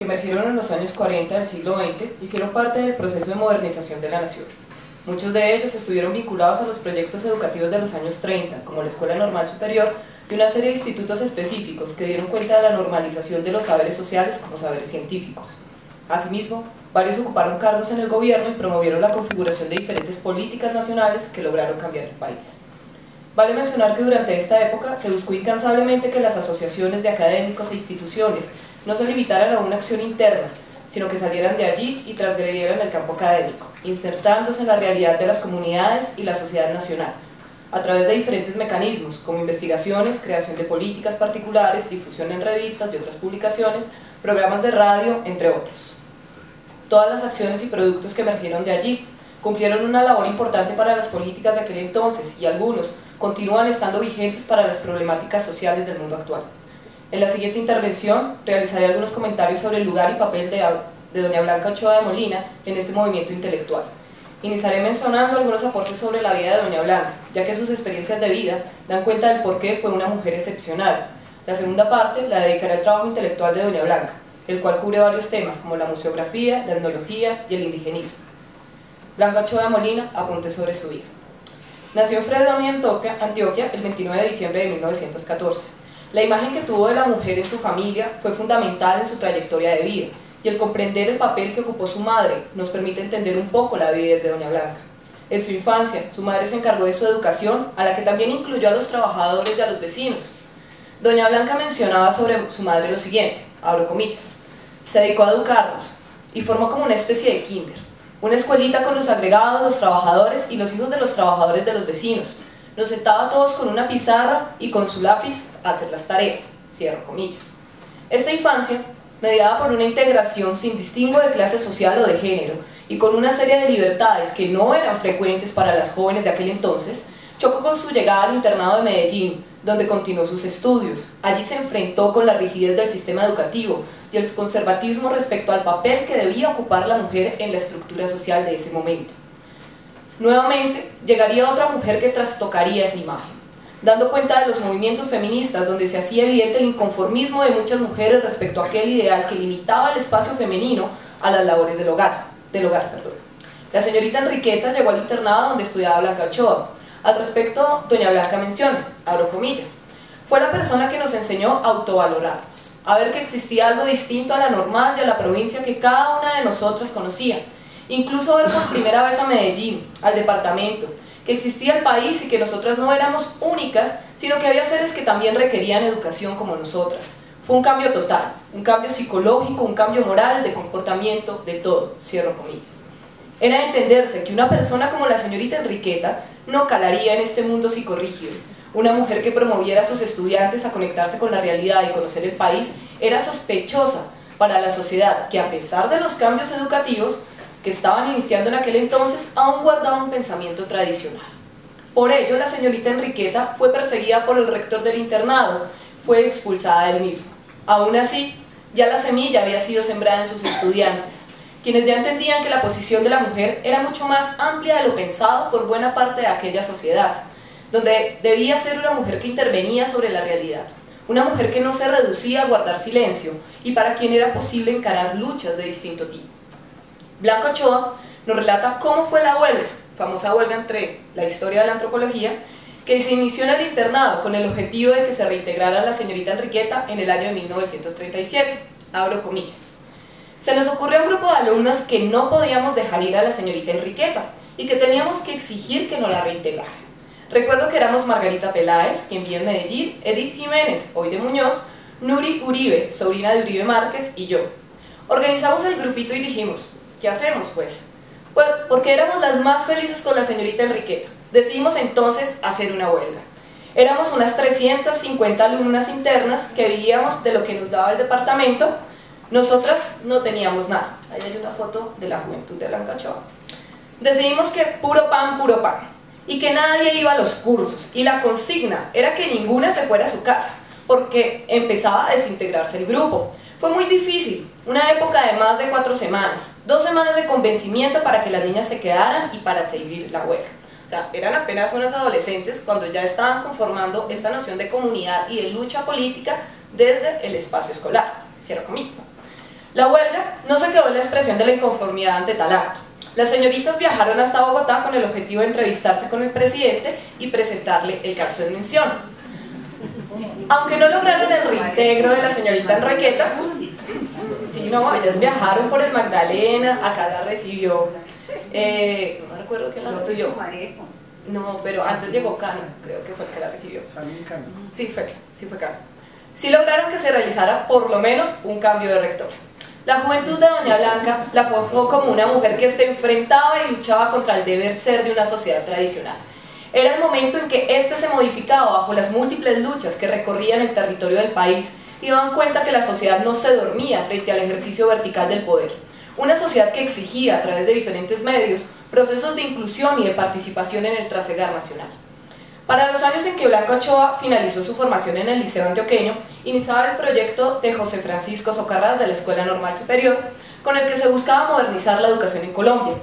que emergieron en los años 40 del siglo XX hicieron parte del proceso de modernización de la nación. Muchos de ellos estuvieron vinculados a los proyectos educativos de los años 30, como la Escuela Normal Superior y una serie de institutos específicos que dieron cuenta de la normalización de los saberes sociales como saberes científicos. Asimismo, varios ocuparon cargos en el gobierno y promovieron la configuración de diferentes políticas nacionales que lograron cambiar el país. Vale mencionar que durante esta época se buscó incansablemente que las asociaciones de académicos e instituciones no se limitaran a una acción interna, sino que salieran de allí y transgredieran el campo académico, insertándose en la realidad de las comunidades y la sociedad nacional, a través de diferentes mecanismos, como investigaciones, creación de políticas particulares, difusión en revistas y otras publicaciones, programas de radio, entre otros. Todas las acciones y productos que emergieron de allí cumplieron una labor importante para las políticas de aquel entonces y algunos continúan estando vigentes para las problemáticas sociales del mundo actual. En la siguiente intervención realizaré algunos comentarios sobre el lugar y papel de doña Blanca Ochoa de Molina en este movimiento intelectual. Iniciaré mencionando algunos aportes sobre la vida de doña Blanca, ya que sus experiencias de vida dan cuenta del por qué fue una mujer excepcional. La segunda parte la dedicaré al trabajo intelectual de doña Blanca, el cual cubre varios temas como la museografía, la etnología y el indigenismo. Blanca Ochoa de Molina, apuntes sobre su vida. Nació en Fredonia, Antioquia, el 29 de diciembre de 1914. La imagen que tuvo de la mujer en su familia fue fundamental en su trayectoria de vida, y el comprender el papel que ocupó su madre nos permite entender un poco la vida de doña Blanca. En su infancia, su madre se encargó de su educación, a la que también incluyó a los trabajadores y a los vecinos. Doña Blanca mencionaba sobre su madre lo siguiente, abro comillas: se dedicó a educarnos y formó como una especie de kinder, una escuelita con los agregados, los trabajadores y los hijos de los trabajadores de los vecinos. Nos sentaba a todos con una pizarra y con su lápiz a hacer las tareas, cierro comillas. Esta infancia, mediada por una integración sin distingo de clase social o de género, y con una serie de libertades que no eran frecuentes para las jóvenes de aquel entonces, chocó con su llegada al internado de Medellín, donde continuó sus estudios. Allí se enfrentó con la rigidez del sistema educativo y el conservatismo respecto al papel que debía ocupar la mujer en la estructura social de ese momento. Nuevamente, llegaría otra mujer que trastocaría esa imagen, dando cuenta de los movimientos feministas donde se hacía evidente el inconformismo de muchas mujeres respecto a aquel ideal que limitaba el espacio femenino a las labores del hogar. La señorita Enriqueta llegó al internado donde estudiaba Blanca Ochoa. Al respecto, doña Blanca menciona, abro comillas: fue la persona que nos enseñó a autovalorarnos, a ver que existía algo distinto a la normal y a la provincia que cada una de nosotras conocía, incluso ver por primera vez a Medellín, al departamento, que existía el país y que nosotras no éramos únicas, sino que había seres que también requerían educación como nosotras. Fue un cambio total, un cambio psicológico, un cambio moral, de comportamiento, de todo, cierro comillas. Era de entenderse que una persona como la señorita Enriqueta no calaría en este mundo psicorrígido. Una mujer que promoviera a sus estudiantes a conectarse con la realidad y conocer el país era sospechosa para la sociedad que, a pesar de los cambios educativos que estaban iniciando en aquel entonces, aún guardaba un pensamiento tradicional. Por ello, la señorita Enriqueta fue perseguida por el rector del internado, fue expulsada del mismo. Aún así, ya la semilla había sido sembrada en sus estudiantes, quienes ya entendían que la posición de la mujer era mucho más amplia de lo pensado por buena parte de aquella sociedad, donde debía ser una mujer que intervenía sobre la realidad, una mujer que no se reducía a guardar silencio y para quien era posible encarar luchas de distinto tipo. Blanca Ochoa nos relata cómo fue la huelga, famosa huelga entre la historia de la antropología, que se inició en el internado con el objetivo de que se reintegrara la señorita Enriqueta en el año de 1937, abro comillas. Se nos ocurrió un grupo de alumnas que no podíamos dejar ir a la señorita Enriqueta y que teníamos que exigir que nos la reintegrara. Recuerdo que éramos Margarita Peláez, quien vive en Medellín, Edith Jiménez, hoy de Muñoz, Nuri Uribe, sobrina de Uribe Márquez, y yo. Organizamos el grupito y dijimos: ¿qué hacemos pues? Pues porque éramos las más felices con la señorita Enriqueta. Decidimos entonces hacer una huelga. Éramos unas 350 alumnas internas que vivíamos de lo que nos daba el departamento. Nosotras no teníamos nada. Ahí hay una foto de la juventud de Blanca Ochoa. Decidimos que puro pan, y que nadie iba a los cursos, y la consigna era que ninguna se fuera a su casa, porque empezaba a desintegrarse el grupo. Fue muy difícil, una época de más de 4 semanas, 2 semanas de convencimiento para que las niñas se quedaran y para seguir la huelga. O sea, eran apenas unas adolescentes cuando ya estaban conformando esta noción de comunidad y de lucha política desde el espacio escolar, cierro comillas. La huelga no se quedó en la expresión de la inconformidad ante tal acto. Las señoritas viajaron hasta Bogotá con el objetivo de entrevistarse con el presidente y presentarle el caso de mención. Aunque no lograron el reintegro de la señorita Enriqueta, sí, no, ellas viajaron por el Magdalena, acá la recibió, no recuerdo quién la recibió. No, pero antes llegó Cano, creo que fue el que la recibió. Sí fue Cano. Sí lograron que se realizara por lo menos un cambio de rectora. La juventud de Doña Blanca la forjó como una mujer que se enfrentaba y luchaba contra el deber ser de una sociedad tradicional. Era el momento en que éste se modificaba bajo las múltiples luchas que recorrían el territorio del país y daban cuenta que la sociedad no se dormía frente al ejercicio vertical del poder. Una sociedad que exigía a través de diferentes medios procesos de inclusión y de participación en el trasegar nacional. Para los años en que Blanca Ochoa finalizó su formación en el Liceo Antioqueño, iniciaba el proyecto de José Francisco Socarrás de la Escuela Normal Superior, con el que se buscaba modernizar la educación en Colombia.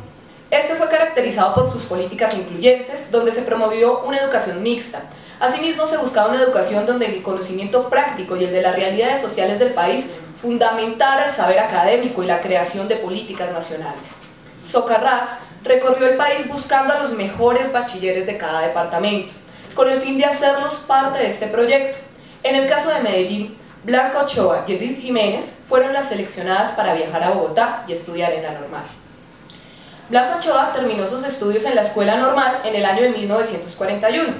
Este fue caracterizado por sus políticas incluyentes, donde se promovió una educación mixta. Asimismo, se buscaba una educación donde el conocimiento práctico y el de las realidades sociales del país fundamentara el saber académico y la creación de políticas nacionales. Socarrás recorrió el país buscando a los mejores bachilleres de cada departamento, con el fin de hacerlos parte de este proyecto. En el caso de Medellín, Blanca Ochoa y Edith Jiménez fueron las seleccionadas para viajar a Bogotá y estudiar en la Normal. Blanca Ochoa terminó sus estudios en la Escuela Normal en el año de 1941,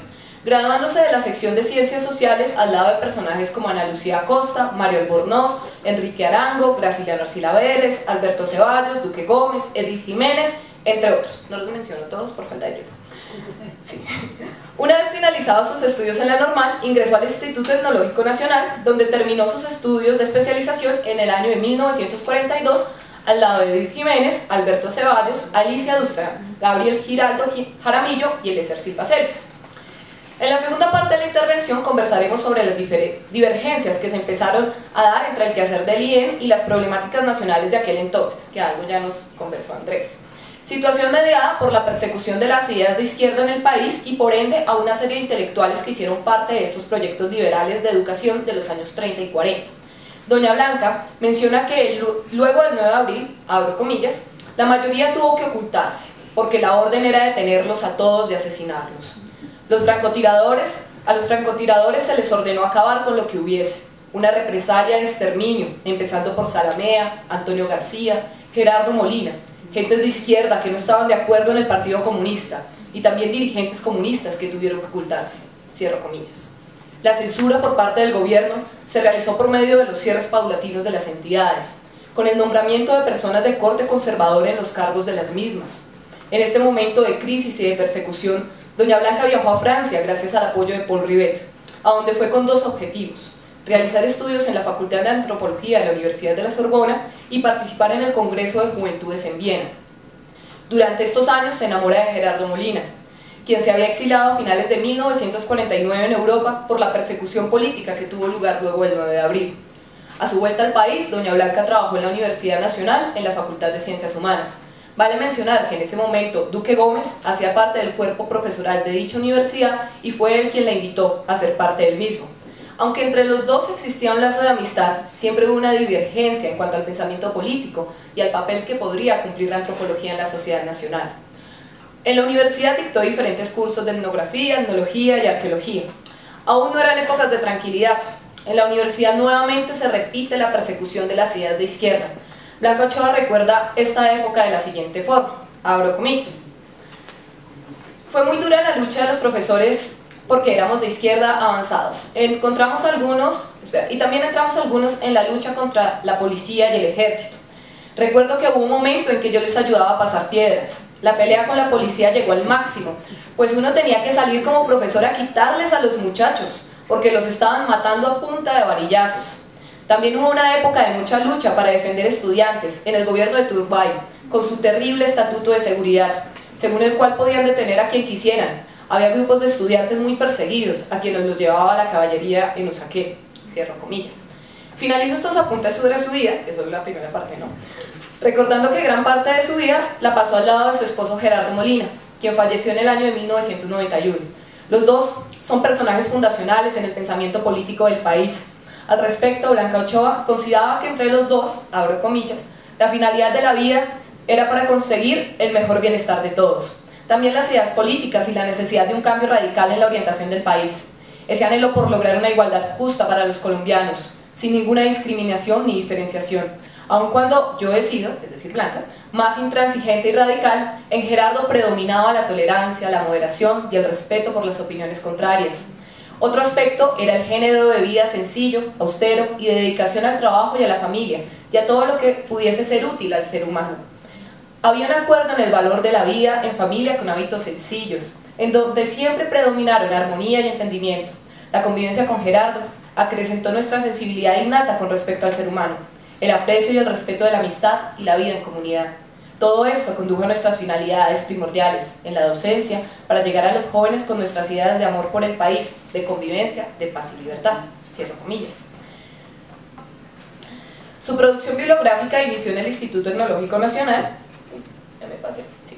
graduándose de la sección de Ciencias Sociales al lado de personajes como Ana Lucía Acosta, Mario Albornoz, Enrique Arango, Graciliano Arcila Vélez, Alberto Ceballos, Duque Gómez, Edith Jiménez, entre otros. No los menciono todos por falta de tiempo. Sí. Una vez finalizados sus estudios en la Normal, ingresó al Instituto Tecnológico Nacional, donde terminó sus estudios de especialización en el año de 1942, al lado de Edith Jiménez, Alberto Ceballos, Alicia Dustra, Gabriel Giraldo Jaramillo y Eliezer Silva Celis. En la segunda parte de la intervención conversaremos sobre las divergencias que se empezaron a dar entre el quehacer del IEM y las problemáticas nacionales de aquel entonces, que algo ya nos conversó Andrés. Situación mediada por la persecución de las ideas de izquierda en el país y por ende a una serie de intelectuales que hicieron parte de estos proyectos liberales de educación de los años 30 y 40. Doña Blanca menciona que luego del 9 de abril, abro comillas, la mayoría tuvo que ocultarse, porque la orden era detenerlos a todos y asesinarlos. A los francotiradores se les ordenó acabar con lo que hubiese, una represalia de exterminio, empezando por Salamea, Antonio García, Gerardo Molina, gentes de izquierda que no estaban de acuerdo en el Partido Comunista, y también dirigentes comunistas que tuvieron que ocultarse, cierro comillas. La censura por parte del gobierno se realizó por medio de los cierres paulatinos de las entidades, con el nombramiento de personas de corte conservador en los cargos de las mismas. En este momento de crisis y de persecución, Doña Blanca viajó a Francia gracias al apoyo de Paul Rivet, a donde fue con dos objetivos: realizar estudios en la Facultad de Antropología de la Universidad de la Sorbona y participar en el Congreso de Juventudes en Viena. Durante estos años se enamora de Gerardo Molina, quien se había exilado a finales de 1949 en Europa por la persecución política que tuvo lugar luego del 9 de abril. A su vuelta al país, Doña Blanca trabajó en la Universidad Nacional en la Facultad de Ciencias Humanas. Vale mencionar que en ese momento Duque Gómez hacía parte del cuerpo profesoral de dicha universidad y fue él quien la invitó a ser parte del mismo. Aunque entre los dos existía un lazo de amistad, siempre hubo una divergencia en cuanto al pensamiento político y al papel que podría cumplir la antropología en la sociedad nacional. En la universidad dictó diferentes cursos de etnografía, etnología y arqueología. Aún no eran épocas de tranquilidad. En la universidad nuevamente se repite la persecución de las ideas de izquierda. Blanca Ochoa recuerda esta época de la siguiente forma, abro comillas: fue muy dura la lucha de los profesores porque éramos de izquierda avanzados. Encontramos algunos, y también entramos algunos en la lucha contra la policía y el ejército. Recuerdo que hubo un momento en que yo les ayudaba a pasar piedras. La pelea con la policía llegó al máximo, pues uno tenía que salir como profesor a quitarles a los muchachos, porque los estaban matando a punta de varillazos. También hubo una época de mucha lucha para defender estudiantes en el gobierno de Turbay, con su terrible estatuto de seguridad, según el cual podían detener a quien quisieran. Había grupos de estudiantes muy perseguidos, a quienes los llevaba la caballería en Usaquén, cierro comillas. Finalizo estos apuntes sobre su vida, que solo la primera parte, ¿no? Recordando que gran parte de su vida la pasó al lado de su esposo Gerardo Molina, quien falleció en el año de 1991. Los dos son personajes fundacionales en el pensamiento político del país. Al respecto, Blanca Ochoa consideraba que entre los dos, abro comillas, la finalidad de la vida era para conseguir el mejor bienestar de todos. También las ideas políticas y la necesidad de un cambio radical en la orientación del país. Ese anhelo por lograr una igualdad justa para los colombianos, sin ninguna discriminación ni diferenciación. Aun cuando yo he sido, es decir, Blanca, más intransigente y radical, en Gerardo predominaba la tolerancia, la moderación y el respeto por las opiniones contrarias. Otro aspecto era el género de vida sencillo, austero y de dedicación al trabajo y a la familia, y a todo lo que pudiese ser útil al ser humano. Había un acuerdo en el valor de la vida en familia con hábitos sencillos, en donde siempre predominaron armonía y entendimiento. La convivencia con Gerardo acrecentó nuestra sensibilidad innata con respecto al ser humano, el aprecio y el respeto de la amistad y la vida en comunidad. Todo esto condujo a nuestras finalidades primordiales en la docencia para llegar a los jóvenes con nuestras ideas de amor por el país, de convivencia, de paz y libertad. Cierro comillas. Su producción bibliográfica inició en el Instituto Etnológico Nacional. Sí.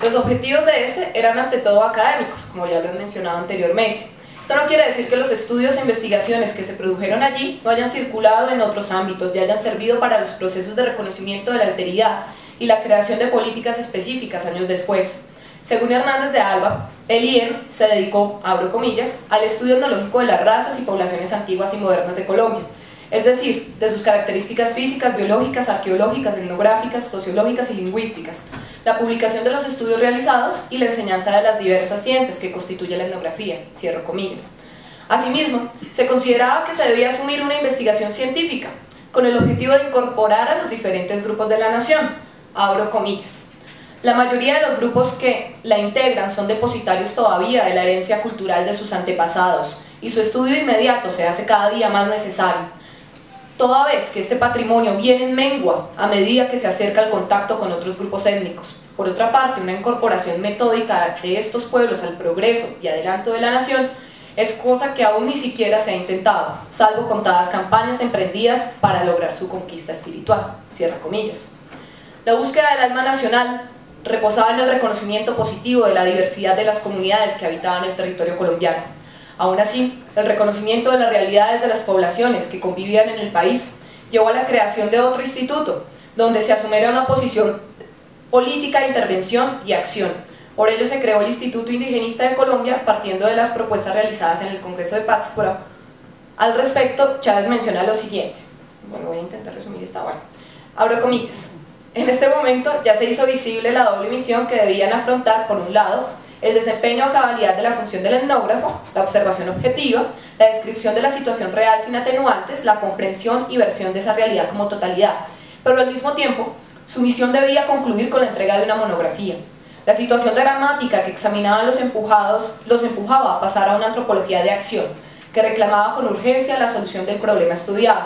Los objetivos de este eran ante todo académicos, como ya lo he mencionado anteriormente. Esto no quiere decir que los estudios e investigaciones que se produjeron allí no hayan circulado en otros ámbitos y hayan servido para los procesos de reconocimiento de la alteridad y la creación de políticas específicas años después. Según Hernández de Alba, el IEN se dedicó, abro comillas, al estudio etnológico de las razas y poblaciones antiguas y modernas de Colombia, es decir, de sus características físicas, biológicas, arqueológicas, etnográficas, sociológicas y lingüísticas, la publicación de los estudios realizados y la enseñanza de las diversas ciencias que constituye la etnografía, cierro comillas. Asimismo, se consideraba que se debía asumir una investigación científica, con el objetivo de incorporar a los diferentes grupos de la nación, abro comillas. La mayoría de los grupos que la integran son depositarios todavía de la herencia cultural de sus antepasados, y su estudio inmediato se hace cada día más necesario, toda vez que este patrimonio viene en mengua a medida que se acerca al contacto con otros grupos étnicos. Por otra parte, una incorporación metódica de estos pueblos al progreso y adelanto de la nación es cosa que aún ni siquiera se ha intentado, salvo contadas campañas emprendidas para lograr su conquista espiritual, cierra comillas. La búsqueda del alma nacional reposaba en el reconocimiento positivo de la diversidad de las comunidades que habitaban el territorio colombiano. Aún así, el reconocimiento de las realidades de las poblaciones que convivían en el país llevó a la creación de otro instituto, donde se asumiera una posición política de intervención y acción. Por ello se creó el Instituto Indigenista de Colombia, partiendo de las propuestas realizadas en el Congreso de Pátzcuaro. Al respecto, Chávez menciona lo siguiente. Bueno, voy a intentar resumir esta hora. Abro comillas. En este momento ya se hizo visible la doble misión que debían afrontar, por un lado, el desempeño a cabalidad de la función del etnógrafo, la observación objetiva, la descripción de la situación real sin atenuantes, la comprensión y versión de esa realidad como totalidad, pero al mismo tiempo, su misión debía concluir con la entrega de una monografía. La situación dramática que examinaban los empujaba a pasar a una antropología de acción, que reclamaba con urgencia la solución del problema estudiado.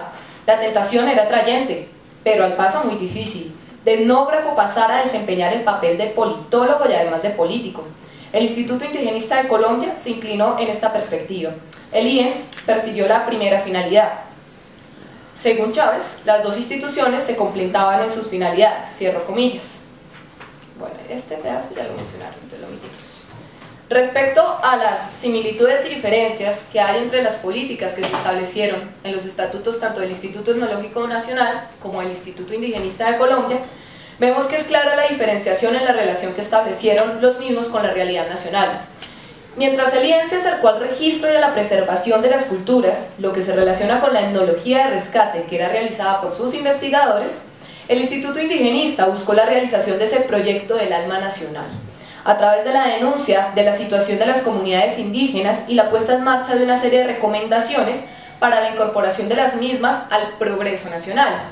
La tentación era atrayente, pero al paso muy difícil. De etnógrafo pasar a desempeñar el papel de politólogo y además de político. El Instituto Indigenista de Colombia se inclinó en esta perspectiva. El IEN persiguió la primera finalidad. Según Chávez, las dos instituciones se completaban en sus finalidades, cierro comillas. Bueno, este pedazo ya lo mencionaron, entonces lo omitimos. Respecto a las similitudes y diferencias que hay entre las políticas que se establecieron en los estatutos tanto del Instituto Etnológico Nacional como del Instituto Indigenista de Colombia, vemos que es clara la diferenciación en la relación que establecieron los mismos con la realidad nacional. Mientras el IEN se acercó al registro y a la preservación de las culturas, lo que se relaciona con la etnología de rescate que era realizada por sus investigadores, el Instituto Indigenista buscó la realización de ese proyecto del alma nacional, a través de la denuncia de la situación de las comunidades indígenas y la puesta en marcha de una serie de recomendaciones para la incorporación de las mismas al progreso nacional.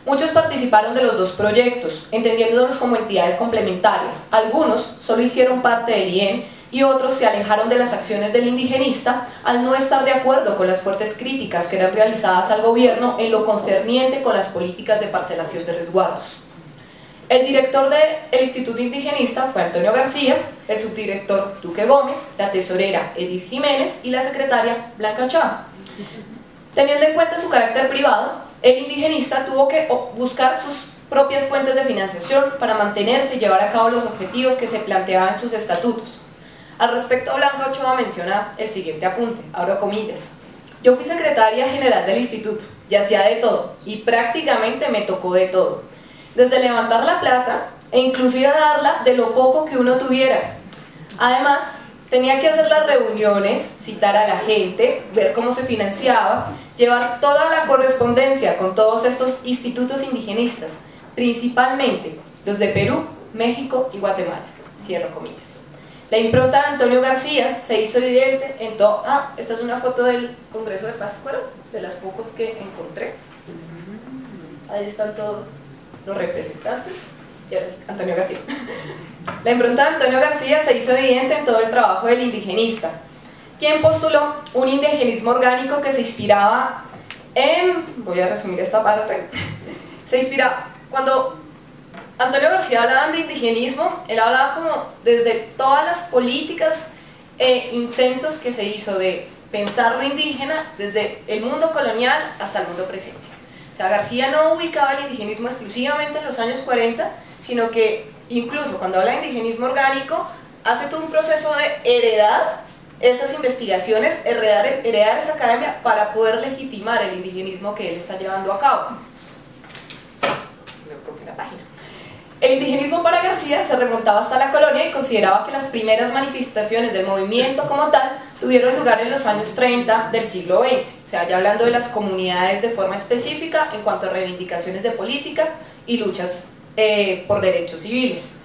Muchos participaron de los dos proyectos, entendiéndolos como entidades complementarias. Algunos solo hicieron parte del IEN y otros se alejaron de las acciones del indigenista al no estar de acuerdo con las fuertes críticas que eran realizadas al gobierno en lo concerniente con las políticas de parcelación de resguardos. El director del Instituto Indigenista fue Antonio García, el subdirector Duque Gómez, la tesorera Edith Jiménez y la secretaria Blanca Ochoa. Teniendo en cuenta su carácter privado, el indigenista tuvo que buscar sus propias fuentes de financiación para mantenerse y llevar a cabo los objetivos que se planteaban en sus estatutos. Al respecto, Blanca Ochoa menciona el siguiente apunte, abro comillas. Yo fui secretaria general del instituto y hacía de todo, y prácticamente me tocó de todo. Desde levantar la plata e inclusive darla de lo poco que uno tuviera. Además, tenía que hacer las reuniones, citar a la gente, ver cómo se financiaba, llevar toda la correspondencia con todos estos institutos indigenistas, principalmente los de Perú, México y Guatemala. Cierro comillas. La impronta de Antonio García se hizo evidente en todo... esta es una foto del Congreso de Pátzcuaro, de las pocos que encontré. Ahí están todos los representantes. Y ahora sí, Antonio García. La impronta de Antonio García se hizo evidente en todo el trabajo del indigenista, quien postuló un indigenismo orgánico que se inspiraba en... Voy a resumir esta parte. Se inspiraba... Cuando Antonio García hablaba de indigenismo, él hablaba como desde todas las políticas e intentos que se hizo de pensar lo indígena desde el mundo colonial hasta el mundo presente. O sea, García no ubicaba el indigenismo exclusivamente en los años 40, sino que incluso cuando habla de indigenismo orgánico, hace todo un proceso de heredar esas investigaciones, heredar esa academia para poder legitimar el indigenismo que él está llevando a cabo. Me rompí la página. El indigenismo para García se remontaba hasta la colonia y consideraba que las primeras manifestaciones del movimiento como tal tuvieron lugar en los años 30 del siglo XX, o sea, ya hablando de las comunidades de forma específica en cuanto a reivindicaciones de política y luchas por derechos civiles,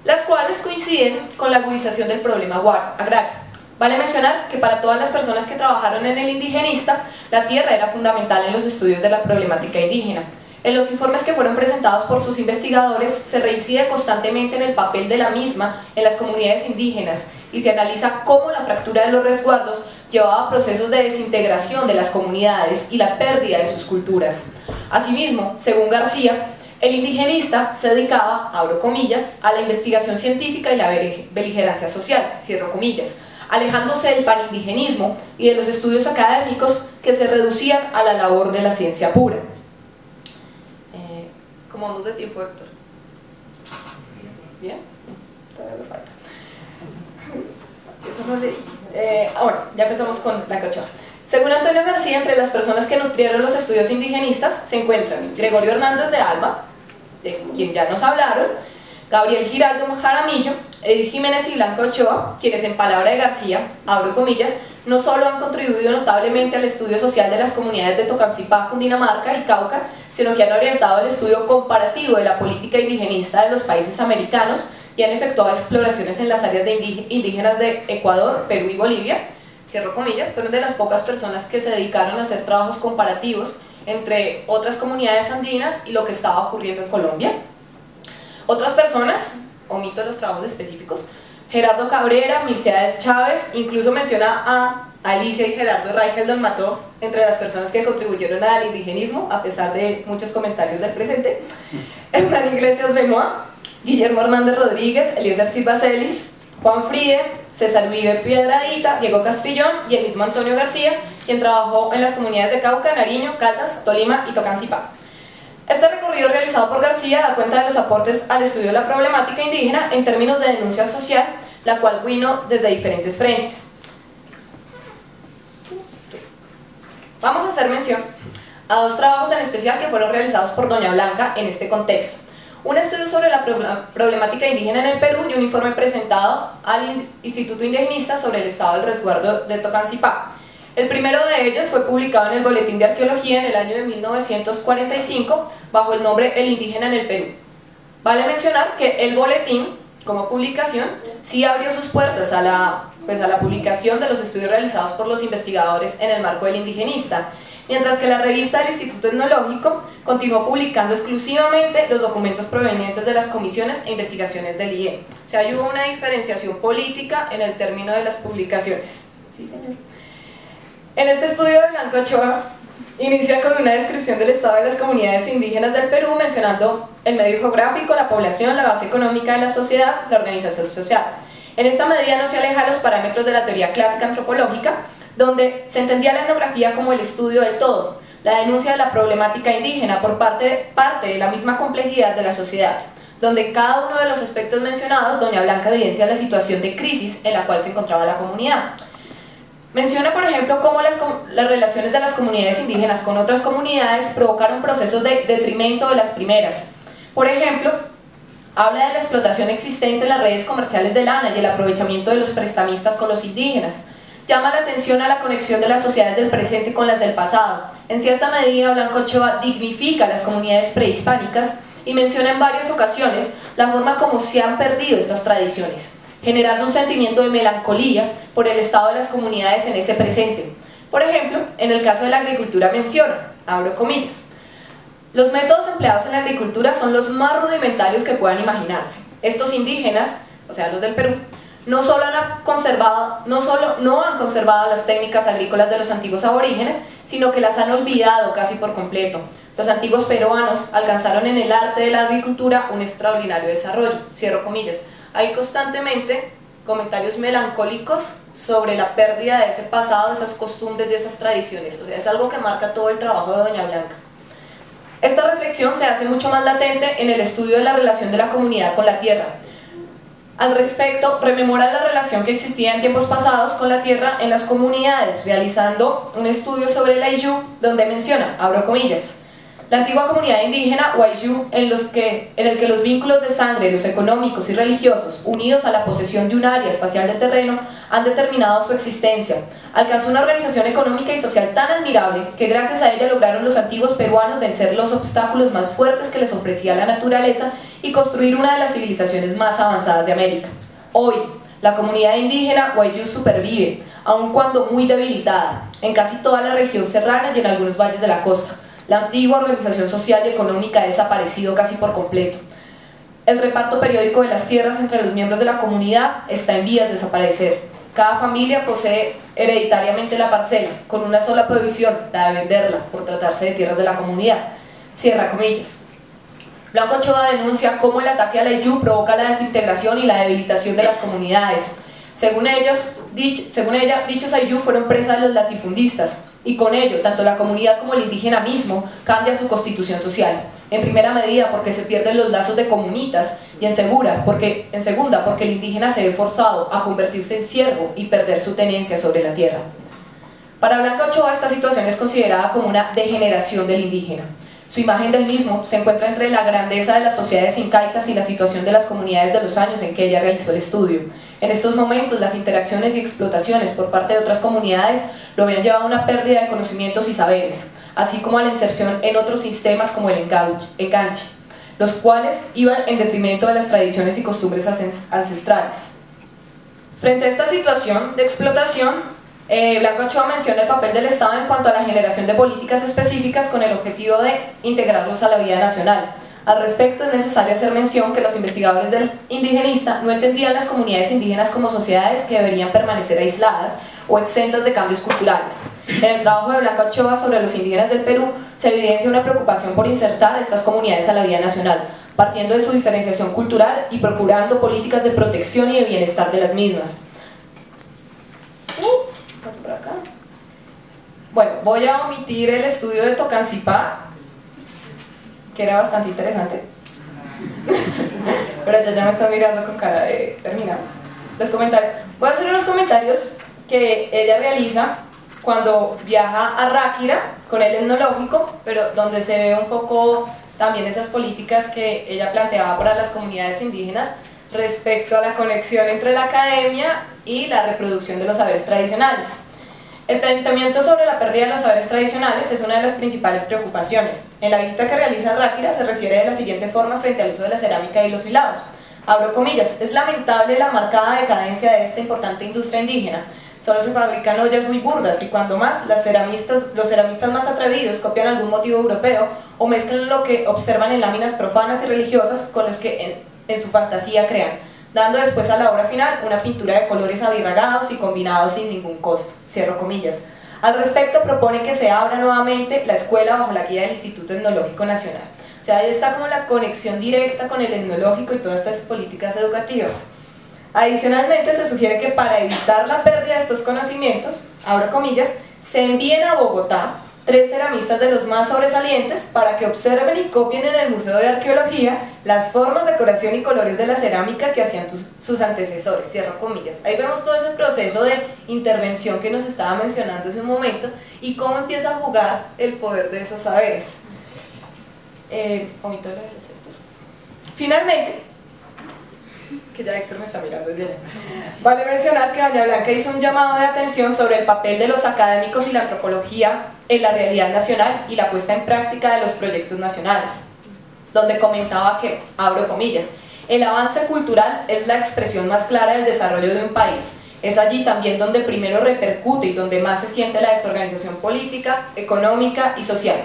las cuales coinciden con la agudización del problema agrario. Vale mencionar que para todas las personas que trabajaron en el indigenista, la tierra era fundamental en los estudios de la problemática indígena. En los informes que fueron presentados por sus investigadores se reincide constantemente en el papel de la misma en las comunidades indígenas y se analiza cómo la fractura de los resguardos llevaba a procesos de desintegración de las comunidades y la pérdida de sus culturas. Asimismo, según García, el indigenista se dedicaba, abro comillas, a la investigación científica y la beligerancia social, cierro comillas, alejándose del panindigenismo y de los estudios académicos que se reducían a la labor de la ciencia pura. ¿Cómo vamos de tiempo, Héctor? ¿Bien? Todavía me falta. Eso no leí. Bueno, ya empezamos con la Ochoa. Según Antonio García, entre las personas que nutrieron los estudios indigenistas se encuentran Gregorio Hernández de Alba, de quien ya nos hablaron, Gabriel Giraldo Jaramillo, Edith Jiménez y Blanca Ochoa, quienes en palabra de García, abro comillas, no solo han contribuido notablemente al estudio social de las comunidades de Tocancipá, Cundinamarca y Cauca, sino que han orientado el estudio comparativo de la política indigenista de los países americanos y han efectuado exploraciones en las áreas indígenas de Ecuador, Perú y Bolivia, cierro comillas, fueron de las pocas personas que se dedicaron a hacer trabajos comparativos entre otras comunidades andinas y lo que estaba ocurriendo en Colombia. Otras personas, omito los trabajos específicos, Gerardo Cabrera, Milceades Chávez, incluso menciona a Alicia y Gerardo Reicheldon Matov entre las personas que contribuyeron al indigenismo, a pesar de muchos comentarios del presente, Hernán Iglesias Benoit, Guillermo Hernández Rodríguez, Eliezer Silva Celis, Juan Fride, César Uribe Piedradita, Diego Castrillón y el mismo Antonio García, quien trabajó en las comunidades de Cauca, Nariño, Caldas, Tolima y Tocancipá. Este recorrido realizado por García da cuenta de los aportes al estudio de la problemática indígena en términos de denuncia social, la cual vino desde diferentes frentes. Vamos a hacer mención a dos trabajos en especial que fueron realizados por Doña Blanca en este contexto. Un estudio sobre la problemática indígena en el Perú y un informe presentado al Instituto Indigenista sobre el estado del resguardo de Tocancipá. El primero de ellos fue publicado en el Boletín de Arqueología en el año de 1945 bajo el nombre El indígena en el Perú. Vale mencionar que el boletín, como publicación, sí abrió sus puertas a la publicación de los estudios realizados por los investigadores en el marco del indigenista, mientras que la revista del Instituto Etnológico continuó publicando exclusivamente los documentos provenientes de las comisiones e investigaciones del IE. O sea, hubo una diferenciación política en el término de las publicaciones. Sí, señor. En este estudio de Blanca Ochoa inicia con una descripción del estado de las comunidades indígenas del Perú, mencionando el medio geográfico, la población, la base económica de la sociedad, la organización social. En esta medida no se aleja de los parámetros de la teoría clásica antropológica, donde se entendía la etnografía como el estudio del todo, la denuncia de la problemática indígena por parte de la misma complejidad de la sociedad, donde en cada uno de los aspectos mencionados, Doña Blanca evidencia la situación de crisis en la cual se encontraba la comunidad. Menciona, por ejemplo, cómo las relaciones de las comunidades indígenas con otras comunidades provocaron procesos de detrimento de las primeras. Por ejemplo, habla de la explotación existente en las redes comerciales de lana y el aprovechamiento de los prestamistas con los indígenas. Llama la atención a la conexión de las sociedades del presente con las del pasado. En cierta medida, Blanco Ochoa dignifica a las comunidades prehispánicas y menciona en varias ocasiones la forma como se han perdido estas tradiciones, generando un sentimiento de melancolía por el estado de las comunidades en ese presente. Por ejemplo, en el caso de la agricultura menciona, abro comillas, los métodos empleados en la agricultura son los más rudimentarios que puedan imaginarse. Estos indígenas, o sea los del Perú, no solo no han conservado las técnicas agrícolas de los antiguos aborígenes, sino que las han olvidado casi por completo. Los antiguos peruanos alcanzaron en el arte de la agricultura un extraordinario desarrollo, cierro comillas. Hay constantemente comentarios melancólicos sobre la pérdida de ese pasado, de esas costumbres, de esas tradiciones. O sea, es algo que marca todo el trabajo de Doña Blanca. Esta reflexión se hace mucho más latente en el estudio de la relación de la comunidad con la tierra. Al respecto, rememora la relación que existía en tiempos pasados con la tierra en las comunidades, realizando un estudio sobre el Ayllu, donde menciona, abro comillas, la antigua comunidad indígena Wayuu, en el que los vínculos de sangre, los económicos y religiosos, unidos a la posesión de un área espacial del terreno, han determinado su existencia. Alcanzó una organización económica y social tan admirable que gracias a ella lograron los antiguos peruanos vencer los obstáculos más fuertes que les ofrecía la naturaleza y construir una de las civilizaciones más avanzadas de América. Hoy, la comunidad indígena Wayuu supervive, aun cuando muy debilitada, en casi toda la región serrana y en algunos valles de la costa. La antigua organización social y económica ha desaparecido casi por completo. El reparto periódico de las tierras entre los miembros de la comunidad está en vías de desaparecer. Cada familia posee hereditariamente la parcela, con una sola prohibición, la de venderla, por tratarse de tierras de la comunidad. Cierra comillas. Blanco Ochoa denuncia cómo el ataque a la Ayllu provoca la desintegración y la debilitación de las comunidades. Según ella, dichos Ayllu fueron presas de los latifundistas, y con ello, tanto la comunidad como el indígena mismo cambia su constitución social. En primera medida porque se pierden los lazos de comunitas y en segunda porque el indígena se ve forzado a convertirse en siervo y perder su tenencia sobre la tierra. Para Blanco Ochoa esta situación es considerada como una degeneración del indígena. Su imagen del mismo se encuentra entre la grandeza de las sociedades incaicas y la situación de las comunidades de los años en que ella realizó el estudio. En estos momentos, las interacciones y explotaciones por parte de otras comunidades lo habían llevado a una pérdida de conocimientos y saberes, así como a la inserción en otros sistemas como el enganche, los cuales iban en detrimento de las tradiciones y costumbres ancestrales. Frente a esta situación de explotación, Blanco Ochoa menciona el papel del Estado en cuanto a la generación de políticas específicas con el objetivo de integrarlos a la vida nacional. Al respecto, es necesario hacer mención que los investigadores del indigenista no entendían las comunidades indígenas como sociedades que deberían permanecer aisladas o exentas de cambios culturales. En el trabajo de Blanco Ochoa sobre los indígenas del Perú se evidencia una preocupación por insertar a estas comunidades a la vida nacional, partiendo de su diferenciación cultural y procurando políticas de protección y de bienestar de las mismas. Paso por acá. Bueno, voy a omitir el estudio de Tocancipá, que era bastante interesante. Pero ya me está mirando con cara de terminar. Los comentarios. Voy a hacer unos comentarios que ella realiza cuando viaja a Ráquira con el etnológico, pero donde se ve un poco también esas políticas que ella planteaba para las comunidades indígenas respecto a la conexión entre la academia y la reproducción de los saberes tradicionales. El planteamiento sobre la pérdida de los saberes tradicionales es una de las principales preocupaciones. En la visita que realiza Ráquira se refiere de la siguiente forma frente al uso de la cerámica y los hilados. Abro comillas, es lamentable la marcada decadencia de esta importante industria indígena. Solo se fabrican ollas muy burdas y cuando más, los ceramistas más atrevidos copian algún motivo europeo o mezclan lo que observan en láminas profanas y religiosas con los que en su fantasía crean, dando después a la obra final una pintura de colores abirragados y combinados sin ningún costo. Cierro comillas. Al respecto propone que se abra nuevamente la escuela bajo la guía del Instituto Etnológico Nacional. O sea, ahí está como la conexión directa con el etnológico y todas estas políticas educativas. Adicionalmente se sugiere que para evitar la pérdida de estos conocimientos, abro comillas, se envíen a Bogotá 3 ceramistas de los más sobresalientes para que observen y copien en el Museo de Arqueología las formas, decoración y colores de la cerámica que hacían sus antecesores, cierro comillas. Ahí vemos todo ese proceso de intervención que nos estaba mencionando hace un momento y cómo empieza a jugar el poder de esos saberes. Omito lo de los estos. Finalmente, es que ya Héctor me está mirando desde allá. Vale mencionar que doña Blanca hizo un llamado de atención sobre el papel de los académicos y la antropología en la realidad nacional y la puesta en práctica de los proyectos nacionales, donde comentaba que, abro comillas, el avance cultural es la expresión más clara del desarrollo de un país. Es allí también donde primero repercute y donde más se siente la desorganización política, económica y social.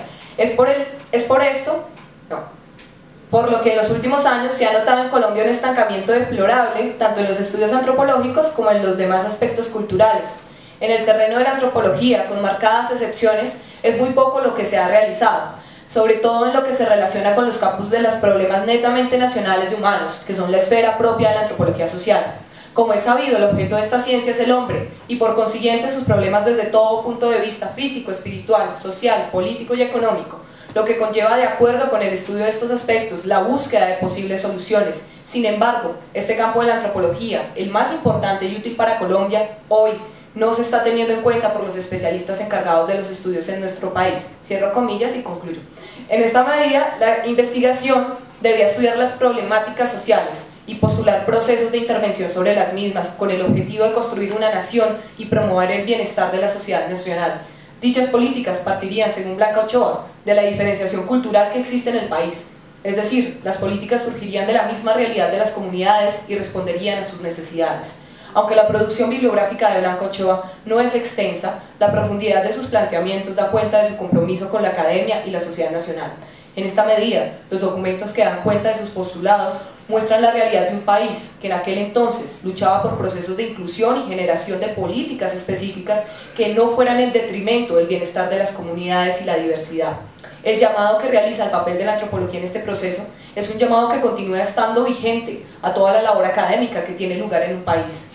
Por lo que en los últimos años se ha notado en Colombia un estancamiento deplorable, tanto en los estudios antropológicos como en los demás aspectos culturales. En el terreno de la antropología, con marcadas excepciones, es muy poco lo que se ha realizado, sobre todo en lo que se relaciona con los campos de los problemas netamente nacionales y humanos, que son la esfera propia de la antropología social. Como es sabido, el objeto de esta ciencia es el hombre, y por consiguiente sus problemas desde todo punto de vista físico, espiritual, social, político y económico, lo que conlleva, de acuerdo con el estudio de estos aspectos, la búsqueda de posibles soluciones. Sin embargo, este campo de la antropología, el más importante y útil para Colombia, hoy no se está teniendo en cuenta por los especialistas encargados de los estudios en nuestro país. Cierro comillas y concluyo. En esta medida, la investigación debía estudiar las problemáticas sociales y postular procesos de intervención sobre las mismas, con el objetivo de construir una nación y promover el bienestar de la sociedad nacional. Dichas políticas partirían, según Blanca Ochoa, de la diferenciación cultural que existe en el país. Es decir, las políticas surgirían de la misma realidad de las comunidades y responderían a sus necesidades. Aunque la producción bibliográfica de Blanca Ochoa no es extensa, la profundidad de sus planteamientos da cuenta de su compromiso con la academia y la sociedad nacional. En esta medida, los documentos que dan cuenta de sus postulados muestran la realidad de un país que en aquel entonces luchaba por procesos de inclusión y generación de políticas específicas que no fueran en detrimento del bienestar de las comunidades y la diversidad. El llamado que realiza el papel de la antropología en este proceso es un llamado que continúa estando vigente a toda la labor académica que tiene lugar en un país,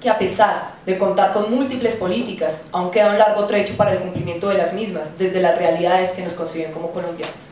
que a pesar de contar con múltiples políticas, aún queda un largo trecho para el cumplimiento de las mismas, desde las realidades que nos conciben como colombianos.